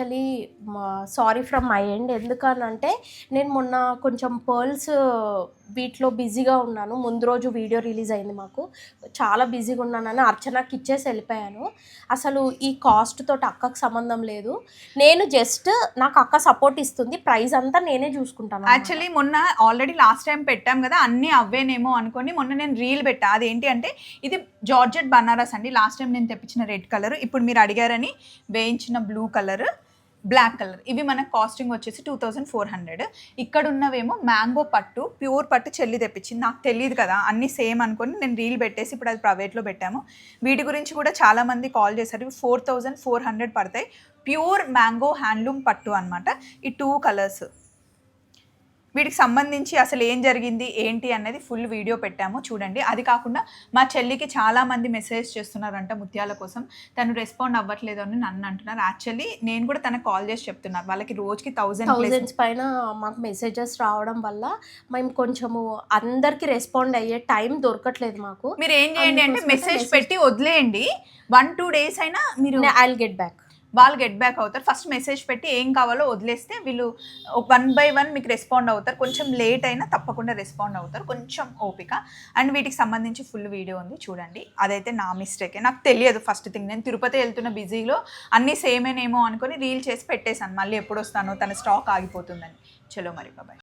Actually sorry from my end. ఎందుకనంటే నేను మొన్న కొంచెం పర్ల్స్ వీటిలో బిజీగా ఉన్నాను. ముందు రోజు వీడియో రిలీజ్ అయింది మాకు. చాలా బిజీగా ఉన్నానని అర్చనకి ఇచ్చేసి వెళ్ళిపోయాను. అసలు ఈ కాస్ట్ తోటి అక్కకు సంబంధం లేదు. నేను జస్ట్ నాకు అక్క సపోర్ట్ ఇస్తుంది, ప్రైస్ అంతా నేనే చూసుకుంటాను. యాక్చువల్లీ మొన్న ఆల్రెడీ లాస్ట్ టైం పెట్టాం కదా, అన్నీ అవ్వేనేమో అనుకొని మొన్న నేను రీల్ పెట్టా. అదేంటి అంటే ఇది జార్జెట్ బనారస్ అండి. లాస్ట్ టైం నేను తెప్పించిన రెడ్ కలర్, ఇప్పుడు మీరు అడిగారని వేయించిన బ్లూ కలర్, బ్లాక్ కలర్. ఇవి మనకు కాస్టింగ్ వచ్చేసి 2400. ఇక్కడ ఉన్నవేమో మ్యాంగో పట్టు, ప్యూర్ పట్టు చెల్లి తెప్పించింది. నాకు తెలియదు కదా, అన్నీ సేమ్ అనుకొని నేను రీల్ పెట్టేసి ఇప్పుడు అది ప్రైవేట్లో పెట్టాము. వీటి గురించి కూడా చాలామంది కాల్ చేశారు. ఇవి 4400 పడతాయి. ప్యూర్ మ్యాంగో హ్యాండ్లూమ్ పట్టు అనమాట. ఈ 2 కలర్స్. వీటికి సంబంధించి అసలు ఏం జరిగింది ఏంటి అనేది ఫుల్ వీడియో పెట్టాము, చూడండి. అది కాకుండా మా చెల్లికి చాలామంది మెసేజ్ చేస్తున్నారంట ముత్యాల కోసం, తను రెస్పాండ్ అవ్వట్లేదు అని నన్ను అంటున్నారు. యాక్చువల్లీ నేను కూడా తనకు కాల్ చేసి చెప్తున్నాను, వాళ్ళకి రోజుకి 1000 పైన మాకు మెసేజెస్ రావడం వల్ల మేము కొంచెము అందరికి రెస్పాండ్ అయ్యే టైం దొరకట్లేదు మాకు. మీరు ఏం చేయండి అంటే మెసేజ్ పెట్టి వదిలేయండి. 1-2 days అయినా మీరు ఐ విల్ గెట్ బ్యాక్, వాళ్ళు గెట్ బ్యాక్ అవుతారు. ఫస్ట్ మెసేజ్ పెట్టి ఏం కావాలో వదిలేస్తే వీళ్ళు 1 by 1 మీకు రెస్పాండ్ అవుతారు. కొంచెం లేట్ అయినా తప్పకుండా రెస్పాండ్ అవుతారు, కొంచెం ఓపిక. అండ్ వీటికి సంబంధించి ఫుల్ వీడియో ఉంది, చూడండి. అదైతే నా మిస్టేకే, నాకు తెలియదు ఫస్ట్ థింగ్. నేను తిరుపతి వెళ్తున్న బిజీలో అన్నీ సేమేనేమో అనుకొని రీల్ చేసి పెట్టేశాను. మళ్ళీ ఎప్పుడు వస్తానో తన స్టాక్ ఆగిపోతుందని. చలో మరి బాయ్.